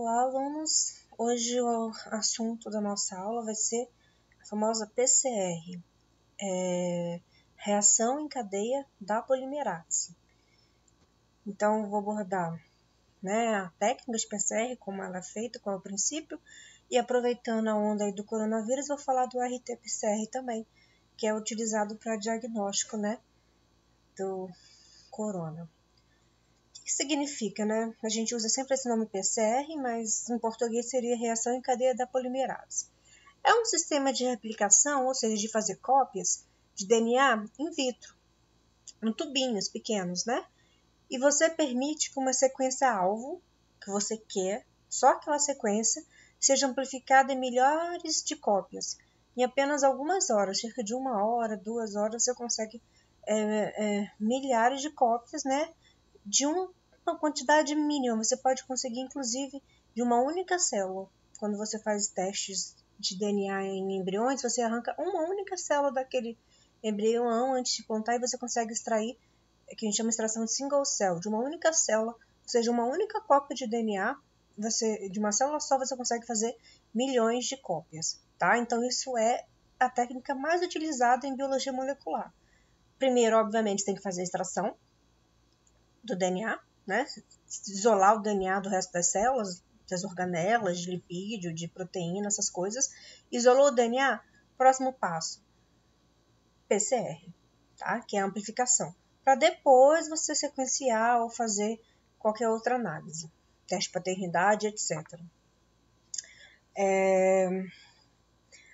Olá, alunos! Hoje o assunto da nossa aula vai ser a famosa PCR, reação em cadeia da polimerase. Então, eu vou abordar, a técnica de PCR, como ela é feita, qual é o princípio, e aproveitando a onda aí do coronavírus, vou falar do RT-PCR também, que é utilizado para diagnóstico, do corona. O que significa, A gente usa sempre esse nome PCR, mas em português seria reação em cadeia da polimerase. É um sistema de replicação, ou seja, de fazer cópias de DNA in vitro, em tubinhos pequenos, E você permite que uma sequência-alvo, que você quer, só aquela sequência, seja amplificada em milhares de cópias. Em apenas algumas horas, cerca de 1 hora, 2 horas, você consegue milhares de cópias, de uma quantidade mínima. Você pode conseguir, inclusive, de uma única célula. Quando você faz testes de DNA em embriões, você arranca uma única célula daquele embrião antes de plantar e você consegue extrair, que a gente chama de extração de single cell, de uma única célula, ou seja, uma única cópia de DNA, de uma célula só você consegue fazer milhões de cópias, tá? Então, isso é a técnica mais utilizada em biologia molecular. Primeiro, obviamente, tem que fazer a extração do DNA, isolar o DNA do resto das células, das organelas, de lipídio, de proteína, essas coisas. Isolou o DNA, próximo passo, PCR, tá? Que é a amplificação. Para depois você sequenciar ou fazer qualquer outra análise, teste de paternidade, etc.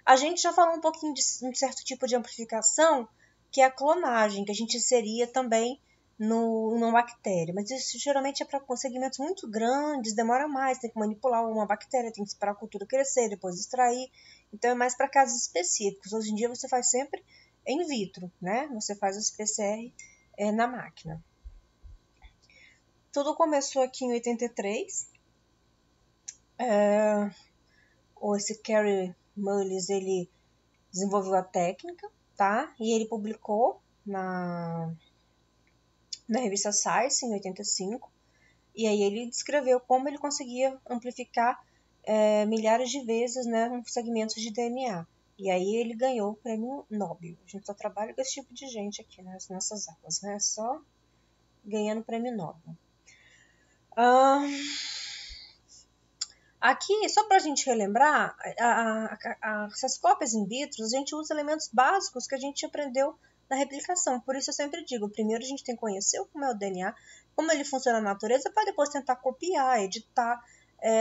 A gente já falou um pouquinho de um certo tipo de amplificação, que é a clonagem, que a gente inseria também numa bactéria, mas isso geralmente é para segmentos muito grandes, demora mais, tem que manipular uma bactéria, tem que esperar a cultura crescer, depois extrair, então é mais para casos específicos. Hoje em dia você faz sempre in vitro, Você faz as PCR na máquina. Tudo começou aqui em 83, esse Kary Mullis, ele desenvolveu a técnica, tá? E ele publicou na revista Science, em 85, e aí ele descreveu como ele conseguia amplificar milhares de vezes, segmentos de DNA. E aí ele ganhou o prêmio Nobel. A gente só trabalha com esse tipo de gente aqui nas nossas aulas, Só ganhando prêmio Nobel. Aqui, só para a gente relembrar, essas cópias in vitro, a gente usa elementos básicos que a gente aprendeu na replicação. Por isso eu sempre digo, primeiro a gente tem que conhecer como é o DNA, como ele funciona na natureza, para depois tentar copiar, editar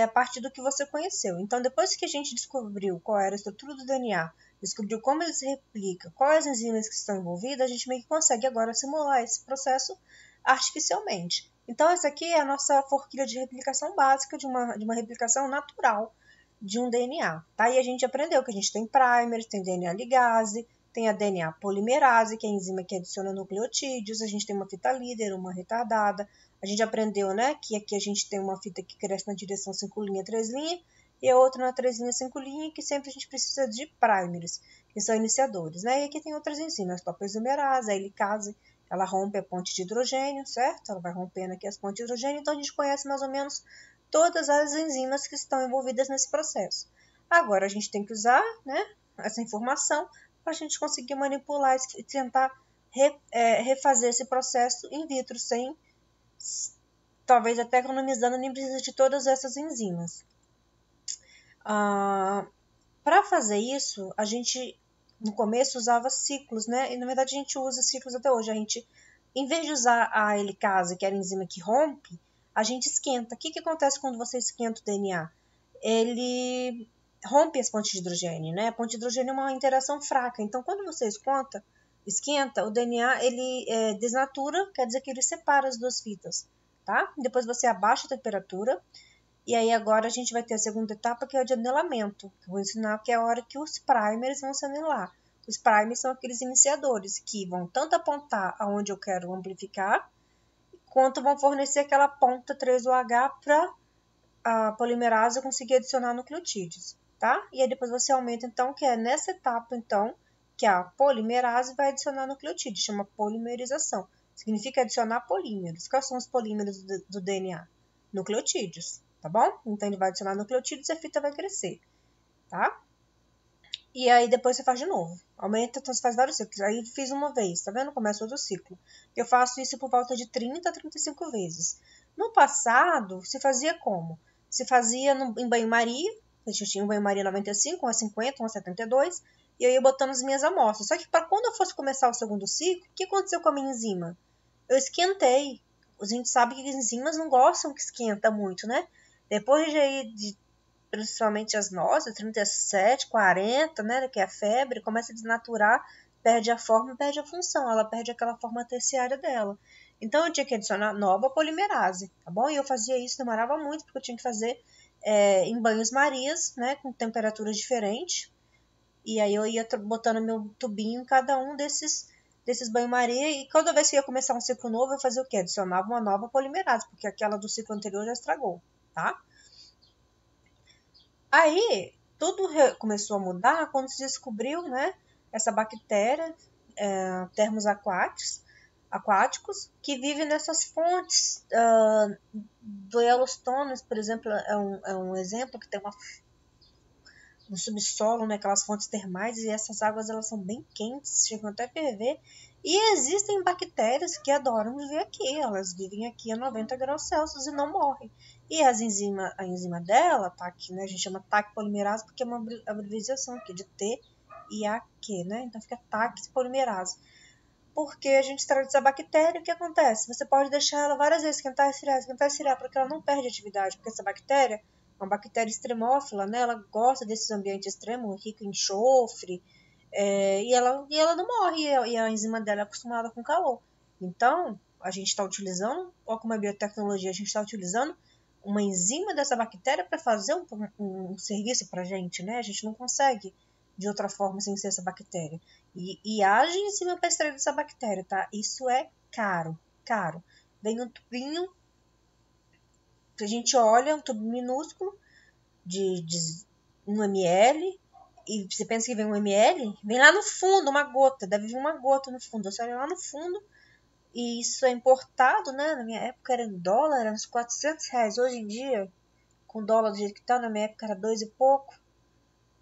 a partir do que você conheceu. Então, depois que a gente descobriu qual era a estrutura do DNA, descobriu como ele se replica, quais as enzimas que estão envolvidas, a gente meio que consegue agora simular esse processo artificialmente. Então, essa aqui é a nossa forquilha de replicação básica de uma replicação natural de um DNA. Tá? E a gente aprendeu que a gente tem primers, tem DNA ligase, tem a DNA polimerase, que é a enzima que adiciona nucleotídeos, a gente tem uma fita líder, uma retardada. A gente aprendeu, que aqui a gente tem uma fita que cresce na direção 5' 3', e a outra na 3' 5', que sempre a gente precisa de primers, que são iniciadores, E aqui tem outras enzimas, a topoisomerase, a helicase, ela rompe a ponte de hidrogênio, certo? Ela vai rompendo aqui as pontes de hidrogênio, então a gente conhece mais ou menos todas as enzimas que estão envolvidas nesse processo. Agora a gente tem que usar, essa informação para a gente conseguir manipular e tentar refazer esse processo in vitro, sem, talvez até economizando, nem precisa de todas essas enzimas. Para fazer isso, a gente no começo usava ciclos, E na verdade a gente usa ciclos até hoje. A gente, em vez de usar a helicase, que era a enzima que rompe, a gente esquenta. O que acontece quando você esquenta o DNA? Ele rompe as pontes de hidrogênio, A ponte de hidrogênio é uma interação fraca. Então, quando você esquenta, o DNA ele desnatura, quer dizer que ele separa as duas fitas, tá? Depois você abaixa a temperatura. E aí agora a gente vai ter a segunda etapa, que é o de anilamento. Eu vou ensinar que é a hora que os primers vão se anilar. Os primers são aqueles iniciadores que vão tanto apontar aonde eu quero amplificar, quanto vão fornecer aquela ponta 3OH para a polimerase conseguir adicionar nucleotídeos, tá? E aí depois você aumenta, então, que é nessa etapa, então, que a polimerase vai adicionar nucleotídeos, chama polimerização. Significa adicionar polímeros. Quais são os polímeros do DNA? Nucleotídeos. tá bom? Então ele vai adicionar nucleotídeos e a fita vai crescer, tá? E aí depois você faz de novo. Aumenta, então você faz vários ciclos. Aí fiz uma vez, tá vendo? Começa outro ciclo. Eu faço isso por volta de 30 a 35 vezes. No passado, se fazia como? Se fazia em banho-maria. Eu tinha um banho-maria 95, uma 50, uma 72. E eu ia botando as minhas amostras. Só que para quando eu fosse começar o segundo ciclo, o que aconteceu com a minha enzima? Eu esquentei. A gente sabe que as enzimas não gostam que esquenta muito, né? Depois de principalmente as nossas, 37, 40, né, que é a febre, começa a desnaturar, perde a forma e perde a função, ela perde aquela forma terciária dela. Então eu tinha que adicionar nova polimerase, tá bom? E eu fazia isso, demorava muito, porque eu tinha que fazer em banhos-marias, né, com temperaturas diferentes, e aí eu ia botando meu tubinho em cada um desses banho-maria, e toda vez que eu ia começar um ciclo novo, eu fazia o quê? Adicionava uma nova polimerase, porque aquela do ciclo anterior já estragou, tá? Aí, tudo começou a mudar quando se descobriu, né, essa bactéria, termos aquáticos, que vive nessas fontes do Yellowstone, por exemplo, é um exemplo que tem no subsolo, né, aquelas fontes termais, e essas águas elas são bem quentes, chegam até a ferver, e existem bactérias que adoram viver aqui, elas vivem aqui a 90 graus Celsius e não morrem. E a enzima dela tá aqui, né, a gente chama TAC polimerase porque é uma abreviação aqui de T e AQ, né, então fica TAC polimerase. Porque a gente trata essa bactéria, o que acontece? Você pode deixar ela várias vezes esquentar e esfriar, porque ela não perde atividade, porque essa bactéria uma bactéria extremófila, né? Ela gosta desses ambientes extremos, rico em enxofre, e ela não morre, e a enzima dela é acostumada com calor. Então, a gente está utilizando, olha como é biotecnologia, a gente está utilizando uma enzima dessa bactéria para fazer um serviço para a gente, né? A gente não consegue de outra forma sem ser essa bactéria. E age em cima para extrair dessa bactéria, tá? Isso é caro, caro. Vem um tubinho que a gente olha, um tubo minúsculo de 1 ml, e você pensa que vem 1 ml, vem lá no fundo, uma gota, deve vir uma gota no fundo, você olha lá no fundo, e isso é importado, né, na minha época era em dólar, era uns R$400, hoje em dia, com dólar do jeito que tá, na minha época era 2 e pouco,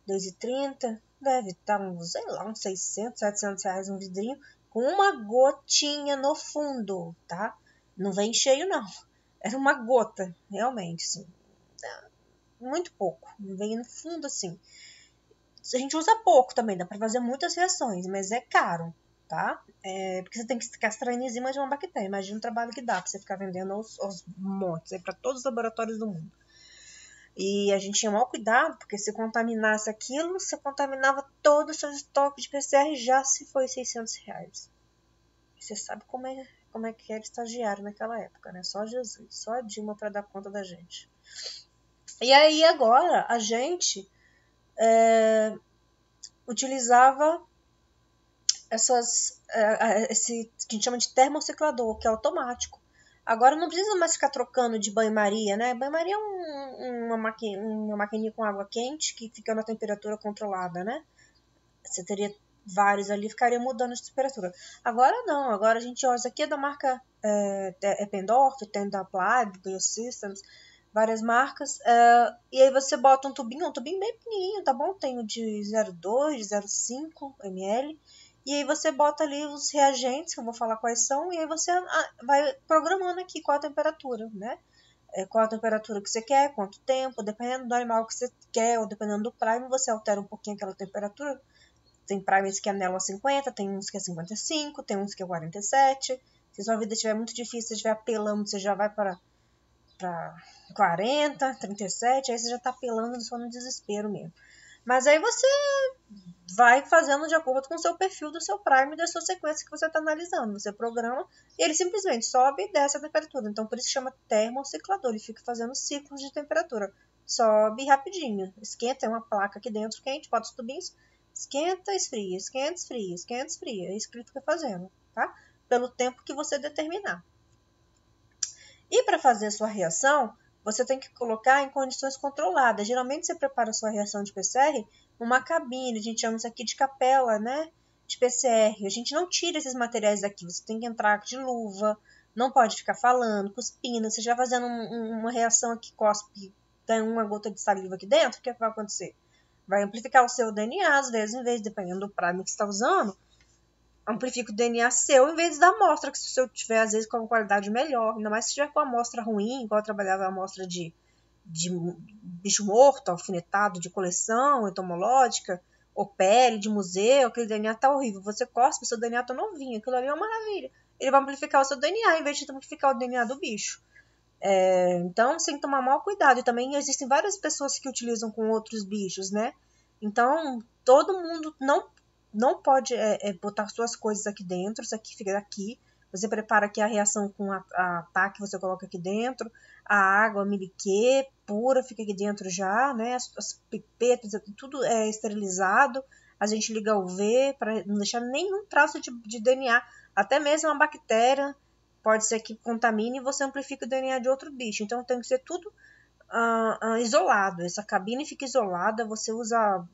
2,30, deve estar uns, sei lá, uns 600, R$700 um vidrinho, com uma gotinha no fundo, tá? Não vem cheio não, era uma gota, realmente, assim, muito pouco, vem no fundo assim. A gente usa pouco também, dá para fazer muitas reações, mas é caro, tá? Porque você tem que ficar extraindo enzima de uma bactéria. Imagina o trabalho que dá para você ficar vendendo aos montes, para todos os laboratórios do mundo. E a gente tinha maior cuidado, porque se contaminasse aquilo, você contaminava todo o seu estoque de PCR, já se foi R$600. Você sabe como é que era estagiário naquela época, né? Só Jesus, só a Dilma para dar conta da gente. E aí agora a gente utilizava esse que a gente chama de termociclador, que é automático. Agora não precisa mais ficar trocando de banho-maria, né? Banho-maria é uma maquininha com água quente que fica na temperatura controlada, né? Você teria vários ali, ficaria mudando de temperatura. Agora não, agora a gente usa aqui é da marca Eppendorf, tem da Applied, Biosystems, várias marcas. E aí você bota um tubinho bem pequenininho, tá bom? Tem o de 0,2, 0,5 ml. E aí você bota ali os reagentes, que eu vou falar quais são, e aí você vai programando aqui qual a temperatura, né? Qual a temperatura que você quer, quanto tempo, dependendo do animal que você quer, ou dependendo do prime, você altera um pouquinho aquela temperatura. Tem primes que anelam a 50, tem uns que é 55, tem uns que é 47. Se sua vida estiver muito difícil, você estiver apelando, você já vai para 40, 37, aí você já está apelando só no desespero mesmo. Mas aí você vai fazendo de acordo com o seu perfil do seu prime e da sua sequência que você está analisando. Você programa e ele simplesmente sobe e desce a temperatura. Então, por isso chama termociclador. Ele fica fazendo ciclos de temperatura. Sobe rapidinho. Esquenta, tem uma placa aqui dentro quente, bota os tubinhos. Esquenta, esfria, esquenta, esfria, esquenta, esfria. É isso que ele fica fazendo, tá? Pelo tempo que você determinar. E para fazer a sua reação, você tem que colocar em condições controladas. Geralmente você prepara a sua reação de PCR numa cabine, a gente chama isso aqui de capela, né? De PCR. A gente não tira esses materiais daqui, você tem que entrar de luva, Não pode ficar falando, cuspindo. Você já fazendo uma reação aqui, cospe, tem uma gota de saliva aqui dentro, o que vai acontecer? Vai amplificar o seu DNA, às vezes, em vez, dependendo do prime que você está usando, amplifica o DNA seu em vez da amostra, que se o seu tiver, às vezes, com uma qualidade melhor. Ainda mais se tiver com a amostra ruim, igual eu trabalhava a amostra de bicho morto, alfinetado, de coleção entomológica, ou pele de museu, aquele DNA tá horrível. Você cospe, seu DNA tá novinho, aquilo ali é uma maravilha. Ele vai amplificar o seu DNA em vez de amplificar o DNA do bicho. Então, você tem que tomar maior cuidado. E também existem várias pessoas que utilizam com outros bichos, né? Então, todo mundo não pode botar suas coisas aqui dentro. Isso aqui fica aqui. Você prepara aqui a reação com a ataque, você coloca aqui dentro. A água, a miliquê pura fica aqui dentro já, né? As pipetas, tudo é esterilizado. A gente liga o UV para não deixar nenhum traço de DNA. Até mesmo uma bactéria pode ser que contamine e você amplifica o DNA de outro bicho. Então tem que ser tudo isolado. Essa cabine fica isolada, você usa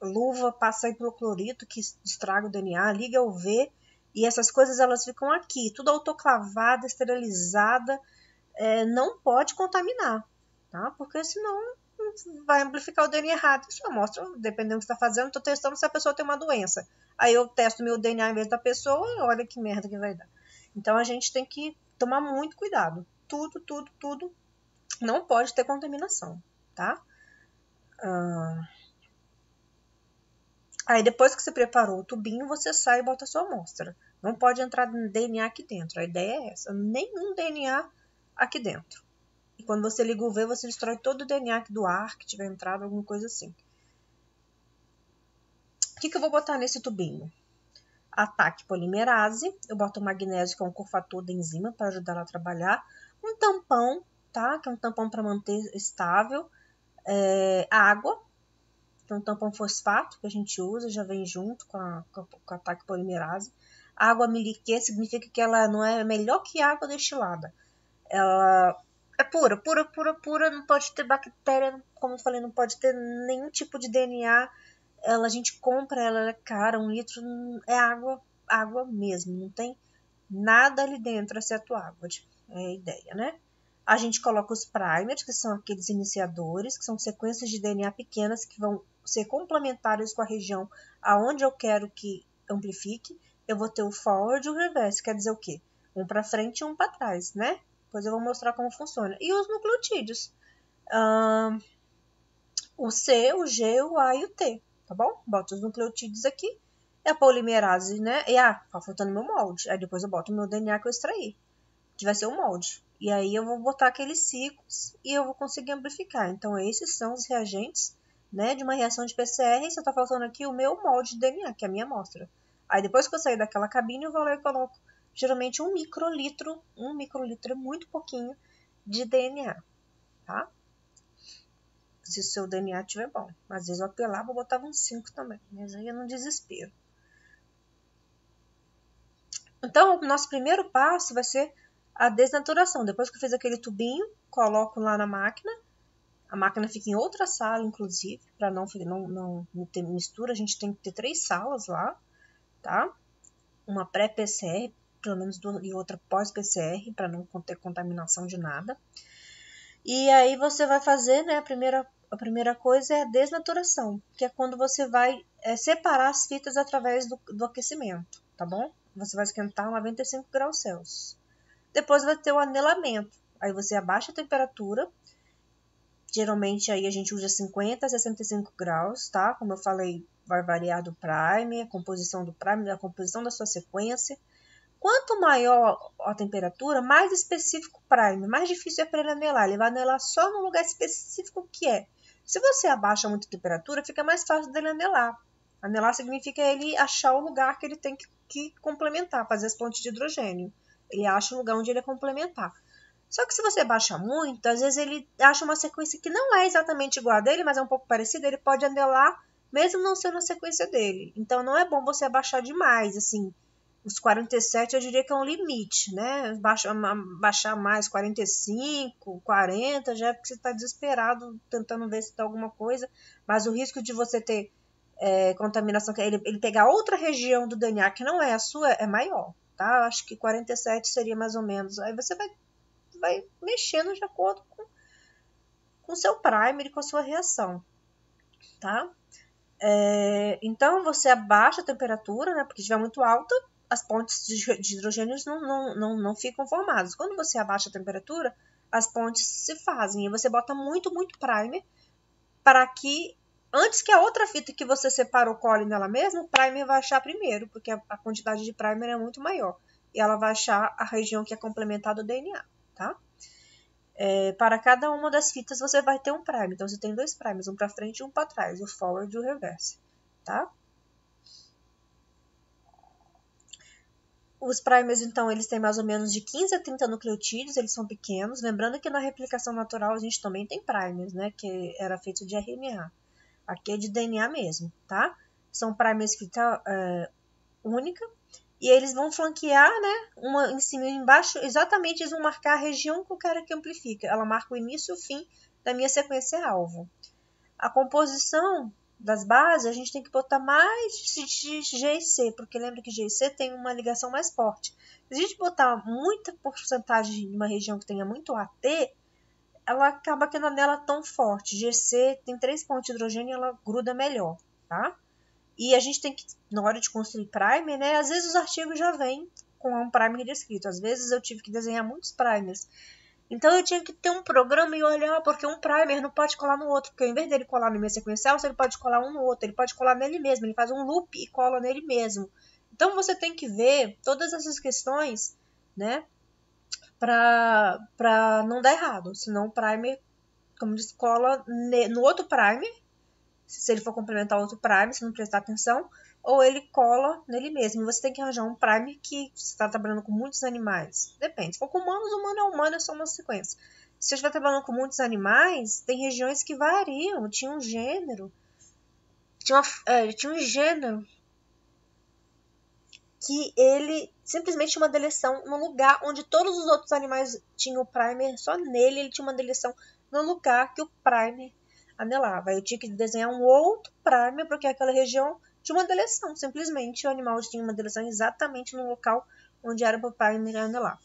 luva, passa hipoclorito que estraga o DNA, liga o UV e essas coisas elas ficam aqui, tudo autoclavada, esterilizada, não pode contaminar, tá? Porque senão vai amplificar o DNA errado. Isso eu mostro, dependendo do que você está fazendo, estou testando se a pessoa tem uma doença. Aí eu testo meu DNA em vez da pessoa e olha que merda que vai dar. Então a gente tem que tomar muito cuidado. Tudo não pode ter contaminação, tá? Aí depois que você preparou o tubinho, você sai e bota a sua amostra. Não pode entrar DNA aqui dentro. A ideia é essa. Nenhum DNA aqui dentro. E quando você liga o UV, você destrói todo o DNA do ar que tiver entrado, alguma coisa assim. O que eu vou botar nesse tubinho? Ataque polimerase. Eu boto o magnésio, que é um cofator da enzima, para ajudar ela a trabalhar. Um tampão, tá? Que é um tampão para manter estável. Água. Que é um tampão fosfato que a gente usa, já vem junto com a ataque polimerase. Água miliquê significa que ela não é melhor que água destilada. Ela é pura, não pode ter bactéria, como eu falei, não pode ter nenhum tipo de DNA. A gente compra, ela é cara, 1 litro é água mesmo, não tem nada ali dentro exceto água, é a ideia, né? A gente coloca os primers, que são aqueles iniciadores, que são sequências de DNA pequenas que vão ser complementares com a região aonde eu quero que amplifique. Eu vou ter o forward e o reverse, quer dizer o quê? Um para frente e um para trás, né? Depois eu vou mostrar como funciona. E os nucleotídeos. O C, o G, o A e o T, tá bom? Boto os nucleotídeos aqui. E a polimerase, né? E tá faltando meu molde. Aí depois eu boto o meu DNA que eu extraí, que vai ser o molde. E aí eu vou botar aqueles ciclos e eu vou conseguir amplificar. Então esses são os reagentes, né, de uma reação de PCR. E só tá faltando aqui o meu molde de DNA, que é a minha amostra. Aí depois que eu sair daquela cabine, eu vou lá e coloco geralmente 1 microlitro. 1 microlitro é muito pouquinho de DNA, tá? Se o seu DNA estiver bom. Às vezes eu apelava, eu botava uns 5 também. Mas aí é no desespero. Então, o nosso primeiro passo vai ser a desnaturação. Depois que eu fiz aquele tubinho, coloco lá na máquina. A máquina fica em outra sala, inclusive, para não ter mistura. A gente tem que ter 3 salas lá, tá? Uma pré-PCR, pelo menos, e outra pós-PCR, para não ter contaminação de nada. E aí você vai fazer, né, a primeira coisa é a desnaturação, que é quando você vai separar as fitas através do aquecimento, tá bom? Você vai esquentar a 95 graus Celsius. Depois vai ter o anelamento. Aí você abaixa a temperatura. Geralmente aí a gente usa 50 a 65 graus, tá? Como eu falei, vai variar do primer, a composição do primer, a composição da sua sequência. Quanto maior a temperatura, mais específico o primer, mais difícil é para ele anelar. Ele vai anelar só no lugar específico que é. Se você abaixa muito a temperatura, fica mais fácil dele anelar. Anelar significa ele achar o lugar que ele tem que complementar, fazer as pontes de hidrogênio. Ele acha o lugar onde ele é complementar. Só que se você baixa muito, às vezes ele acha uma sequência que não é exatamente igual a dele, mas é um pouco parecida, ele pode anelar mesmo não sendo a sequência dele. Então não é bom você abaixar demais, assim. Os 47 eu diria que é um limite, né? Baixar mais 45, 40, já é porque você está desesperado tentando ver se tem alguma coisa. Mas o risco de você ter contaminação, ele pegar outra região do DNA que não é a sua, é maior, tá? Acho que 47 seria mais ou menos. Aí você vai mexendo de acordo com o seu primer e com a sua reação, tá? Então, você abaixa a temperatura, né? Porque se estiver muito alta, as pontes de hidrogênio não ficam formadas. Quando você abaixa a temperatura, as pontes se fazem. E você bota muito, muito primer para que, antes que a outra fita que você separou cole nela mesma, o primer vai achar primeiro, porque a quantidade de primer é muito maior. E ela vai achar a região que é complementada do DNA, tá? Para cada uma das fitas você vai ter um primer. Então, você tem 2 primers, um para frente e um para trás, o forward e o reverse, tá? Os primers, então, eles têm mais ou menos de 15 a 30 nucleotídeos, eles são pequenos. Lembrando que na replicação natural a gente também tem primers, né? Que era feito de RNA. Aqui é de DNA mesmo, tá? São primers fita única. E eles vão flanquear, né? Uma em cima e embaixo. Exatamente, eles vão marcar a região que eu quero que amplifique. Ela marca o início e o fim da minha sequência alvo. A composição das bases, a gente tem que botar mais de G e C, porque lembra que G e C tem uma ligação mais forte. Se a gente botar muita porcentagem de uma região que tenha muito AT, ela acaba que não é nela tão forte. GC tem 3 pontos de hidrogênio e ela gruda melhor, tá? E a gente tem que, na hora de construir primer, né? Às vezes os artigos já vêm com um primer descrito. Às vezes eu tive que desenhar muitos primers. Então eu tinha que ter um programa e olhar, porque um primer não pode colar no outro. Porque ao invés dele colar no meu sequencial, ele pode colar um no outro. Ele pode colar nele mesmo. Ele faz um loop e cola nele mesmo. Então você tem que ver todas essas questões, né? Para não dar errado. Senão o primer, como diz, cola no outro primer. Se ele for complementar outro primer, se não prestar atenção. Ou ele cola nele mesmo. Você tem que arranjar um primer que você está trabalhando com muitos animais. Depende. Se for com humanos, humano é humano, é só uma sequência. Se você estiver trabalhando com muitos animais, tem regiões que variam. Tinha um gênero. Tinha um gênero que ele simplesmente tinha uma deleção no lugar onde todos os outros animais tinham o primer. Só nele ele tinha uma deleção no lugar que o primer anelava. Eu tinha que desenhar um outro primer, porque aquela região tinha uma deleção. Simplesmente o animal tinha uma deleção exatamente no local onde era para o primer anelar.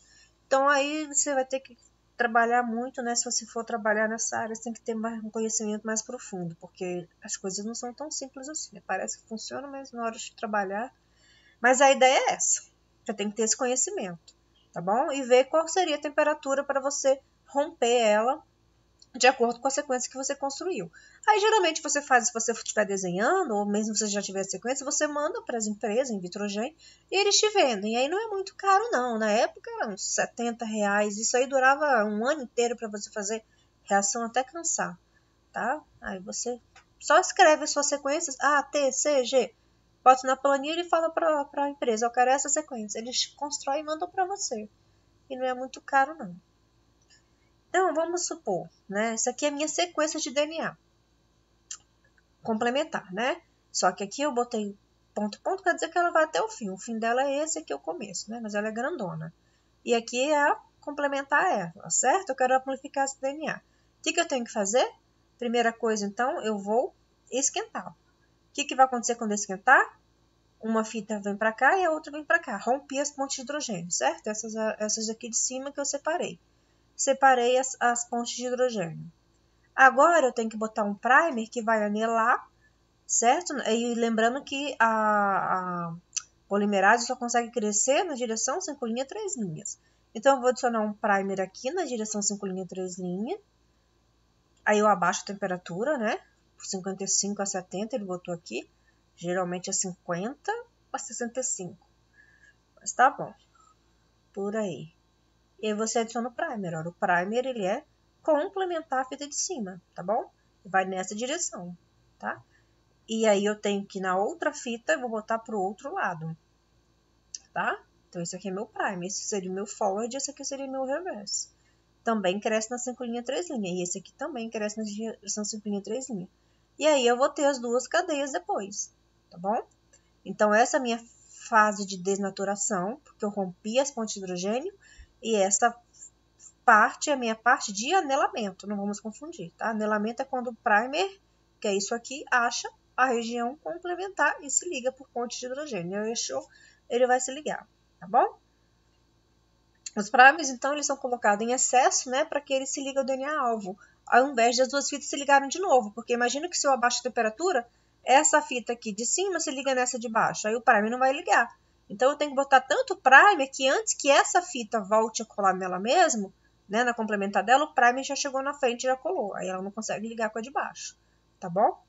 Então aí você vai ter que trabalhar muito, né? Se você for trabalhar nessa área, você tem que ter um conhecimento mais profundo, porque as coisas não são tão simples assim. Parece que funciona, mas na hora de trabalhar. Mas a ideia é essa. Você tem que ter esse conhecimento, tá bom? E ver qual seria a temperatura para você romper ela de acordo com a sequência que você construiu. Aí, geralmente, você faz, se você estiver desenhando, ou mesmo se você já tiver a sequência, você manda para as empresas em Vitrogen e eles te vendem. E aí não é muito caro, não. Na época, era uns R$70. Isso aí durava um ano inteiro para você fazer reação até cansar, tá? Aí você só escreve as suas sequências, A, T, C, G. Bota na planilha e fala para a empresa, eu quero essa sequência. Eles constroem e mandam para você. E não é muito caro, não. Então, vamos supor, né? Isso aqui é a minha sequência de DNA. Complementar, né? Só que aqui eu botei ponto, ponto, quer dizer que ela vai até o fim. O fim dela é esse aqui, o começo, né? Mas ela é grandona. E aqui é a complementar ela, certo? Eu quero amplificar esse DNA. O que eu tenho que fazer? Primeira coisa, então, eu vou esquentar. O que vai acontecer quando eu esquentar? Uma fita vem para cá e a outra vem para cá. Rompi as pontes de hidrogênio, certo? Essas aqui de cima que eu separei. Separei as pontes de hidrogênio. Agora eu tenho que botar um primer que vai anelar, certo? E lembrando que a polimerase só consegue crescer na direção 5' 3 linhas. Então eu vou adicionar um primer aqui na direção 5' 3 linhas. Aí eu abaixo a temperatura, né? Por 55 a 70 ele botou aqui. Geralmente é 50 a 65. Mas tá bom. Por aí. E aí você adiciona o primer. Olha, o primer ele é complementar a fita de cima, tá bom? Vai nessa direção, tá? E aí eu tenho que na outra fita eu vou botar pro outro lado, tá? Então esse aqui é meu primer, esse seria o meu forward, esse aqui seria o meu reverse. Também cresce na 5' 3 linhas. E esse aqui também cresce na direção 5' 3 linhas. E aí eu vou ter as duas cadeias depois, tá bom? Então essa é a minha fase de desnaturação, porque eu rompi as pontes de hidrogênio. E essa parte é a minha parte de anelamento, não vamos confundir, tá? Anelamento é quando o primer, que é isso aqui, acha a região complementar e se liga por ponte de hidrogênio. Achou, ele vai se ligar, tá bom? Os primers, então, eles são colocados em excesso, né, para que ele se ligue ao DNA-alvo, ao invés das duas fitas se ligarem de novo, porque imagina que se eu abaixo a temperatura, essa fita aqui de cima se liga nessa de baixo, aí o primer não vai ligar. Então, eu tenho que botar tanto primer que antes que essa fita volte a colar nela mesmo, né, na complementar dela, o primer já chegou na frente e já colou, aí ela não consegue ligar com a de baixo, tá bom?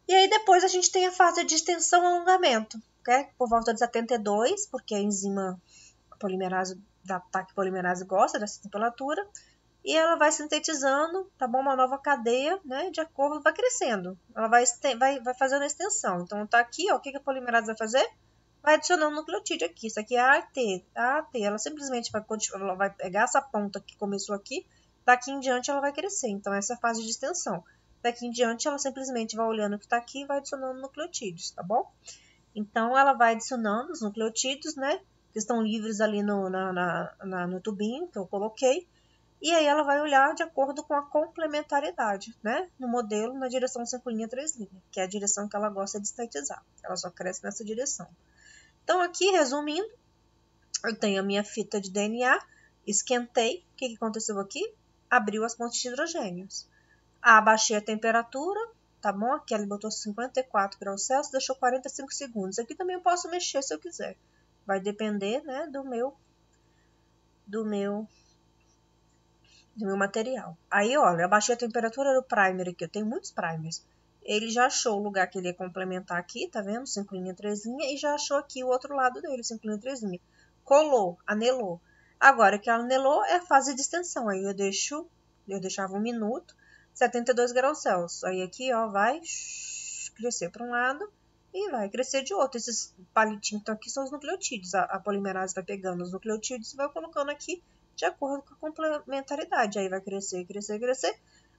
E aí depois a gente tem a fase de extensão e alongamento, né, por volta de 72, porque a enzima polimerase da TAC polimerase gosta dessa temperatura, e ela vai sintetizando, tá bom? Uma nova cadeia, né? De acordo, vai crescendo. Ela vai fazendo a extensão. Então, tá aqui, ó, o que a polimerase vai fazer? Vai adicionando nucleotídeo aqui. Isso aqui é a AT. A AT, ela simplesmente ela vai pegar essa ponta que começou aqui, daqui em diante ela vai crescer. Então, essa é a fase de extensão. Daqui em diante, ela simplesmente vai olhando o que tá aqui e vai adicionando nucleotídeos, tá bom? Então, ela vai adicionando os nucleotídeos, né? Que estão livres ali no tubinho que eu coloquei. E aí ela vai olhar de acordo com a complementariedade, né? No modelo, na direção 5', 3', que é a direção que ela gosta de sintetizar. Ela só cresce nessa direção. Então, aqui, resumindo, eu tenho a minha fita de DNA, esquentei. O que aconteceu aqui? Abriu as pontes de hidrogênios. Abaixei a temperatura, tá bom? Aqui ela botou 54 graus Celsius, deixou 45 segundos. Aqui também eu posso mexer se eu quiser. Vai depender, né, do meu material. Aí, olha, eu abaixei a temperatura do primer aqui. Eu tenho muitos primers. Ele já achou o lugar que ele ia complementar aqui, tá vendo? 5', 3', e já achou aqui o outro lado dele, 5', 3'. Colou, anelou. Agora que anelou é a fase de extensão. Aí eu deixava 1 minuto, 72 graus Celsius. Aí aqui, ó, vai crescer para um lado e vai crescer de outro. Esses palitinhos que estão aqui são os nucleotídeos. A polimerase vai pegando os nucleotídeos e vai colocando aqui de acordo com a complementaridade. Aí vai crescer, crescer, crescer,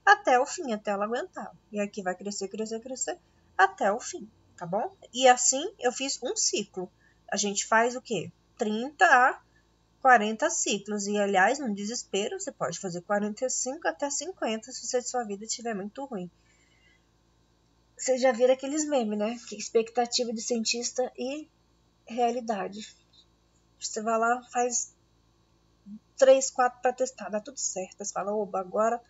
até o fim, até ela aguentar. E aqui vai crescer, crescer, crescer, até o fim, tá bom? E assim eu fiz um ciclo. A gente faz o quê? 30 a 40 ciclos. E, aliás, no desespero, você pode fazer 45 até 50 se sua vida estiver muito ruim. Vocês já viram aqueles memes, né? Que expectativa de cientista e realidade. Você vai lá, faz 3, 4 para testar, dá tudo certo. Você fala, oba, agora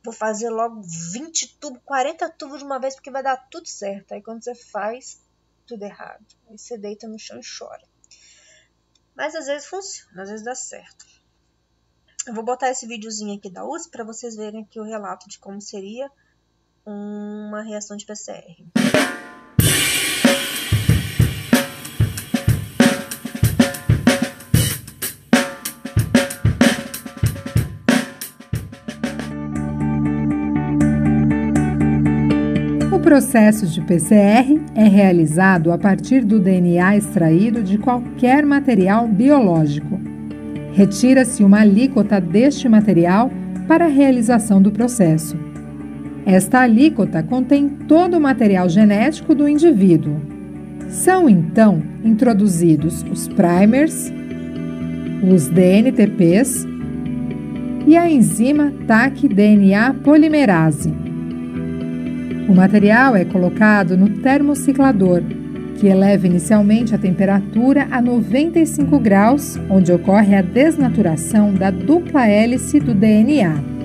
vou fazer logo 20 tubos, 40 tubos de uma vez, porque vai dar tudo certo. Aí quando você faz, tudo errado. Aí você deita no chão e chora. Mas às vezes funciona, às vezes dá certo. Eu vou botar esse videozinho aqui da USP para vocês verem aqui o relato de como seria uma reação de PCR. O processo de PCR é realizado a partir do DNA extraído de qualquer material biológico. Retira-se uma alíquota deste material para a realização do processo. Esta alíquota contém todo o material genético do indivíduo. São, então, introduzidos os primers, os DNTPs e a enzima TAC-DNA polimerase. O material é colocado no termociclador, que eleva inicialmente a temperatura a 95 graus, onde ocorre a desnaturação da dupla hélice do DNA.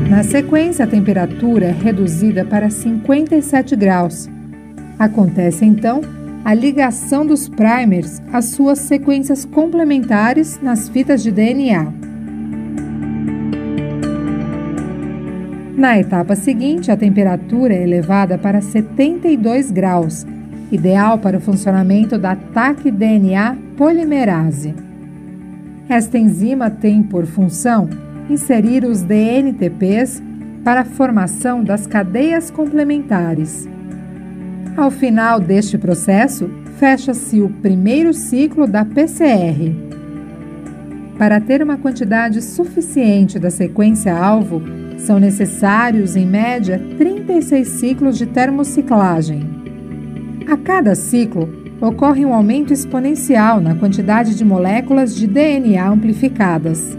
Na sequência, a temperatura é reduzida para 57 graus. Acontece, então, a ligação dos primers às suas sequências complementares nas fitas de DNA. Na etapa seguinte, a temperatura é elevada para 72 graus, ideal para o funcionamento da TAC-DNA polimerase. Esta enzima tem por função inserir os DNTPs para a formação das cadeias complementares. Ao final deste processo, fecha-se o primeiro ciclo da PCR. Para ter uma quantidade suficiente da sequência-alvo, são necessários, em média, 36 ciclos de termociclagem. A cada ciclo, ocorre um aumento exponencial na quantidade de moléculas de DNA amplificadas.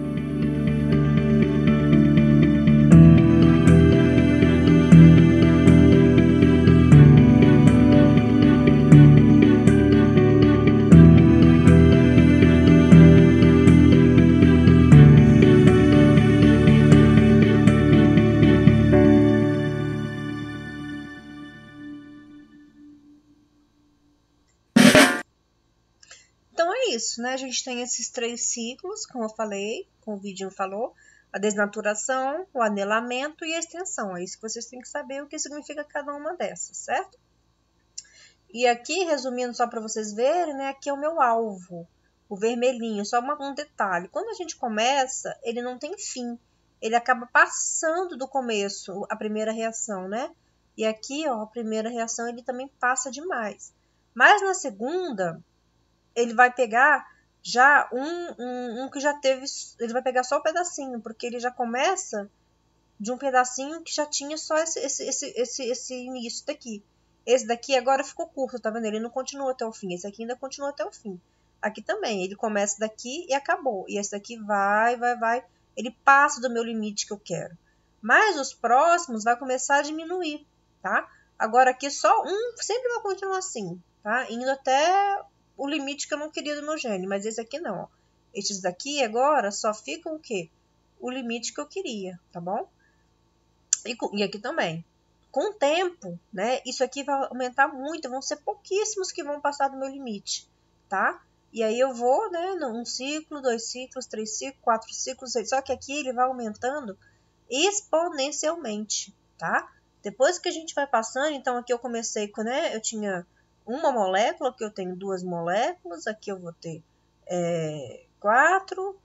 isso, né? A gente tem esses 3 ciclos, como eu falei, como o vídeo falou, a desnaturação, o anelamento e a extensão. É isso que vocês têm que saber o que significa cada uma dessas, certo? E aqui, resumindo só para vocês verem, né? Aqui é o meu alvo, o vermelhinho, só um detalhe. Quando a gente começa, ele não tem fim. Ele acaba passando do começo, a primeira reação, né? E aqui, ó, a primeira reação, ele também passa demais. Mas na segunda, ele vai pegar já um que já teve... Ele vai pegar só um pedacinho, porque ele já começa de um pedacinho que já tinha só esse início daqui. Esse daqui agora ficou curto, tá vendo? Ele não continuou até o fim. Esse aqui ainda continuou até o fim. Aqui também, ele começa daqui e acabou. E esse daqui vai. Ele passa do meu limite que eu quero. Mas os próximos vai começar a diminuir, tá? Agora aqui só um sempre vai continuar assim, tá? Indo até o limite que eu não queria do meu gene. Mas esse aqui não, ó. Estes daqui agora só ficam o quê? O limite que eu queria, tá bom? E aqui também. Com o tempo, né, isso aqui vai aumentar muito, vão ser pouquíssimos que vão passar do meu limite, tá? E aí eu vou, né, um ciclo, 2 ciclos, 3 ciclos, 4 ciclos, 6, só que aqui ele vai aumentando exponencialmente, tá? Depois que a gente vai passando, então aqui eu comecei com, né, eu tinha uma molécula, aqui eu tenho 2 moléculas, aqui eu vou ter 4,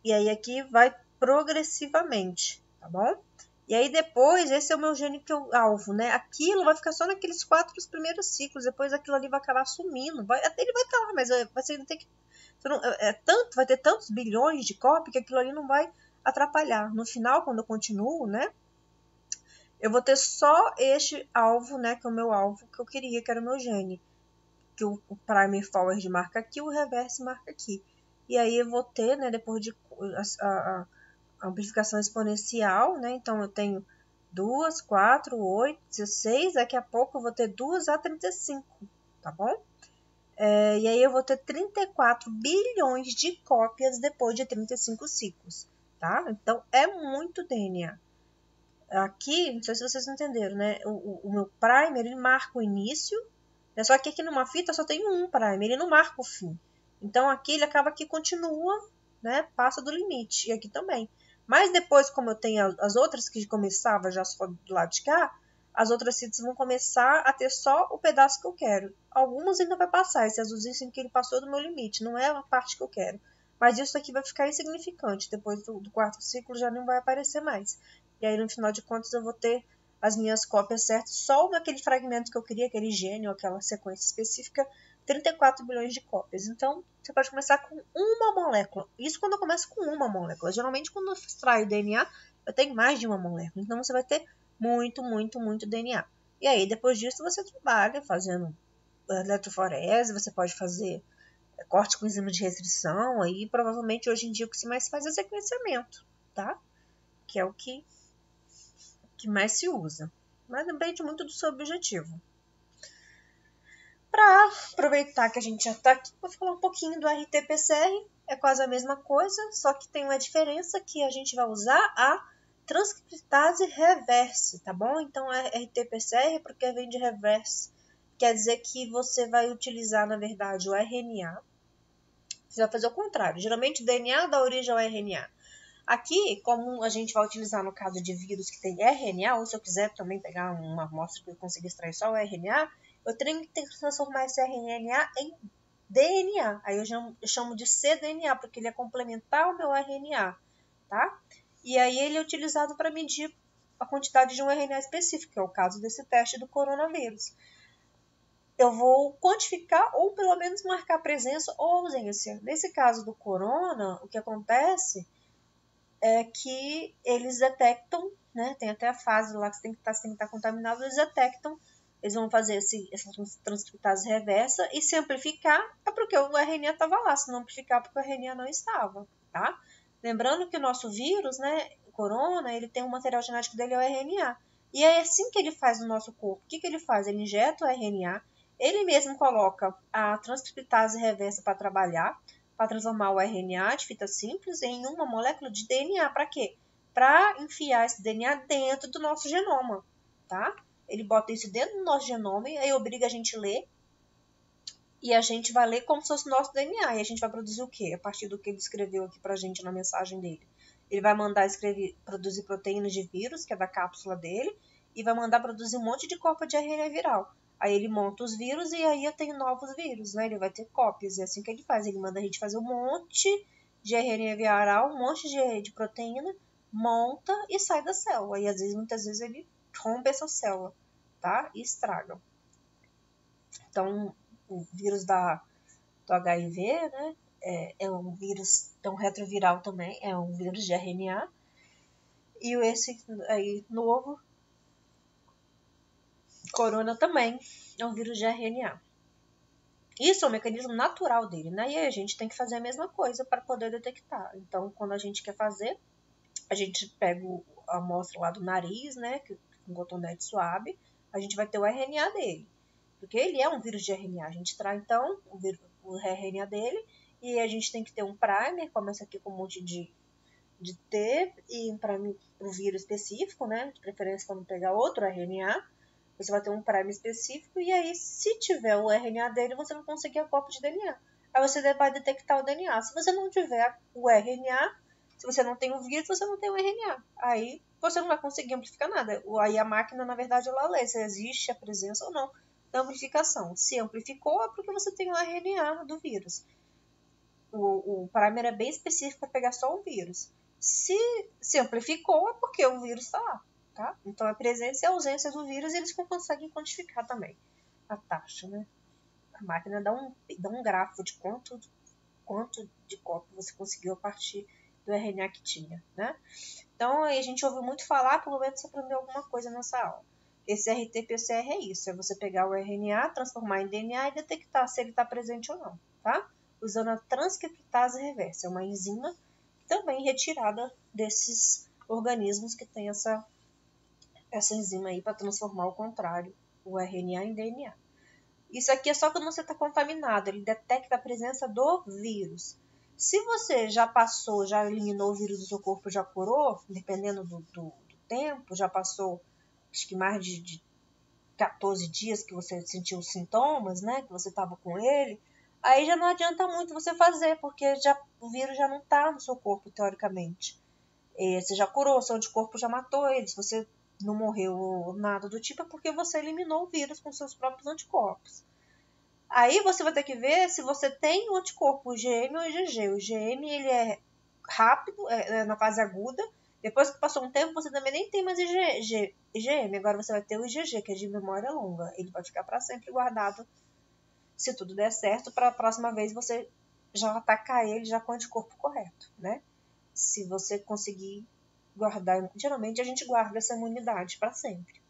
e aí aqui vai progressivamente, tá bom? E aí depois, esse é o meu gene que eu alvo, né? Aquilo vai ficar só naqueles 4 primeiros ciclos, depois aquilo ali vai acabar sumindo. Ele vai estar lá, mas você ainda tem que... vai ter tantos bilhões de cópias que aquilo ali não vai atrapalhar. No final, quando eu continuo, né? Eu vou ter só este alvo, né? Que é o meu alvo que eu queria, que era o meu gene. Que o primer forward marca aqui, o reverse marca aqui. E aí eu vou ter, né? Depois de a amplificação exponencial, né? Então eu tenho 2, 4, 8, 16, daqui a pouco eu vou ter 2 a 35, tá bom? E aí eu vou ter 34 bilhões de cópias depois de 35 ciclos, tá? Então é muito DNA. Aqui, não sei se vocês entenderam, né? O meu primer, ele marca o início, né? Só que aqui numa fita só tem um primer, ele não marca o fim. Então aqui ele acaba que continua, né? Passa do limite, e aqui também. Mas depois, como eu tenho as outras que começava já só do lado de cá, as outras fitas vão começar a ter só o pedaço que eu quero. Algumas ainda vai passar, esse azulzinho que ele passou do meu limite, não é a parte que eu quero. Mas isso aqui vai ficar insignificante, depois do quarto ciclo já não vai aparecer mais. E aí, no final de contas, eu vou ter as minhas cópias certas, só naquele fragmento que eu queria, aquele gene ou aquela sequência específica, 34 bilhões de cópias. Então, você pode começar com uma molécula. Isso quando eu começo com uma molécula. Geralmente, quando eu extraio DNA, eu tenho mais de uma molécula. Então, você vai ter muito, muito, muito DNA. E aí, depois disso, você trabalha fazendo eletroforese, você pode fazer corte com enzima de restrição. Aí, provavelmente, hoje em dia, o que se mais faz é sequenciamento, tá? Que é o que mais se usa. Mas depende muito do seu objetivo. Para aproveitar que a gente já está aqui, vou falar um pouquinho do RT-PCR. É quase a mesma coisa, só que tem uma diferença que a gente vai usar a transcriptase reverse, tá bom? Então é RT-PCR porque vem de reverse. Quer dizer que você vai utilizar, na verdade, o RNA. Você vai fazer o contrário. Geralmente o DNA dá origem ao RNA. Aqui, como a gente vai utilizar no caso de vírus que tem RNA, ou se eu quiser também pegar uma amostra que eu consiga extrair só o RNA, eu tenho que transformar esse RNA em DNA. Aí eu chamo de cDNA, porque ele é complementar ao meu RNA, tá? E aí ele é utilizado para medir a quantidade de um RNA específico, que é o caso desse teste do coronavírus. Eu vou quantificar ou pelo menos marcar presença ou ausência. Nesse caso do corona, o que acontece é que eles detectam, né? Tem até a fase lá que você tem que estar contaminado, eles detectam, eles vão fazer essa transcriptase reversa e se amplificar é porque o RNA estava lá, se não amplificar porque o RNA não estava, tá? Lembrando que o nosso vírus, né, o corona, ele tem um material genético dele, é o RNA. E é assim que ele faz no nosso corpo. O que ele faz? Ele injeta o RNA, ele mesmo coloca a transcriptase reversa para trabalhar, para transformar o RNA de fita simples em uma molécula de DNA. Para quê? Para enfiar esse DNA dentro do nosso genoma, tá? Ele bota isso dentro do nosso genoma e aí obriga a gente a ler E a gente vai ler como se fosse o nosso DNA. E a gente vai produzir o quê? A partir do que ele escreveu aqui pra gente na mensagem dele. Ele vai mandar produzir proteínas de vírus, que é da cápsula dele, e vai mandar produzir um monte de cópia de RNA viral. Aí ele monta os vírus e aí eu tenho novos vírus, né? Ele vai ter cópias. É assim que ele faz. Ele manda a gente fazer um monte de RNA viral, um monte de proteína, monta e sai da célula. E às vezes, muitas vezes, ele rompe essa célula, tá? E estraga. Então, o vírus do HIV, né? É um vírus, é um retroviral também, é um vírus de RNA. E esse aí novo, corona também, é um vírus de RNA. Isso é um mecanismo natural dele, né? E aí a gente tem que fazer a mesma coisa para poder detectar. Então, quando a gente quer fazer, a gente pega a amostra lá do nariz, né? Com cotonete suave, a gente vai ter o RNA dele. Porque ele é um vírus de RNA. A gente traz, então, o RNA dele e a gente tem que ter um primer, começa aqui com um monte de T e um primer para o vírus específico, né? De preferência para não pegar outro RNA. Você vai ter um primer específico e aí, se tiver o RNA dele, você vai conseguir a cópia de DNA. Aí você vai detectar o DNA. Se você não tiver o RNA, se você não tem o vírus, você não tem o RNA. Aí você não vai conseguir amplificar nada. Aí a máquina, na verdade, ela lê se existe a presença ou não da amplificação. Se amplificou, é porque você tem o RNA do vírus. O primer é bem específico para pegar só o vírus. Se amplificou, é porque o vírus está lá. Tá? Então, a presença e a ausência do vírus, eles conseguem quantificar também a taxa. Né? A máquina dá um gráfico de quanto de cópia você conseguiu a partir do RNA que tinha. Né? Então, a gente ouviu muito falar, pelo menos você aprendeu alguma coisa nessa aula. Esse RT-PCR é isso, é você pegar o RNA, transformar em DNA e detectar se ele está presente ou não, tá? Usando a transcriptase reversa, é uma enzima também retirada desses organismos que tem essa enzima aí para transformar ao contrário, o RNA em DNA. Isso aqui é só quando você está contaminado, ele detecta a presença do vírus. Se você já passou, já eliminou o vírus do seu corpo, já curou, dependendo do tempo, já passou acho que mais de 14 dias que você sentiu os sintomas, né, que você estava com ele, aí já não adianta muito você fazer, porque o vírus já não está no seu corpo, teoricamente. Você já curou, seu anticorpo já matou ele, se você não morreu nada do tipo, é porque você eliminou o vírus com seus próprios anticorpos. Aí você vai ter que ver se você tem o anticorpo IgM ou IgG. O IgM ele é rápido, na fase aguda. Depois que passou um tempo, você também nem tem mais IgM. Agora você vai ter o IgG, que é de memória longa. Ele vai ficar para sempre guardado, se tudo der certo, para a próxima vez você já atacar ele já com o anticorpo correto, né? Se você conseguir guardar, geralmente a gente guarda essa imunidade para sempre.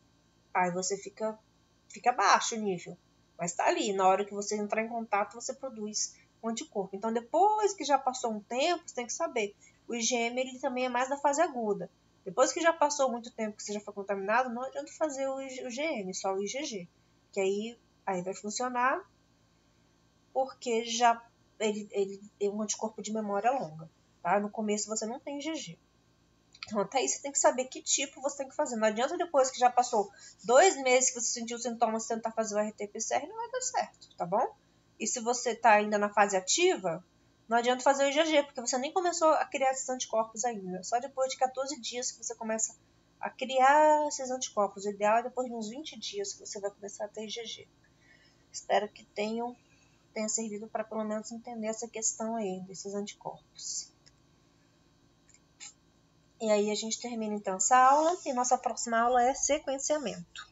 Aí você fica baixo o nível, mas tá ali. Na hora que você entrar em contato, você produz um anticorpo. Então, depois que já passou um tempo, você tem que saber. O IgM ele também é mais da fase aguda. Depois que já passou muito tempo que você já foi contaminado, não adianta fazer o IgM, só o IgG. Que aí vai funcionar porque já ele é um anticorpo de memória longa. Tá? No começo você não tem IgG. Então, até aí você tem que saber que tipo você tem que fazer. Não adianta depois que já passou 2 meses que você sentiu os sintomas tentar fazer o RT-PCR, não vai dar certo, tá bom? E se você tá ainda na fase ativa, não adianta fazer o IgG, porque você nem começou a criar esses anticorpos ainda. Só depois de 14 dias que você começa a criar esses anticorpos. O ideal é depois de uns 20 dias que você vai começar a ter IgG. Espero que tenha servido para pelo menos entender essa questão aí desses anticorpos. E aí a gente termina então essa aula e nossa próxima aula é sequenciamento.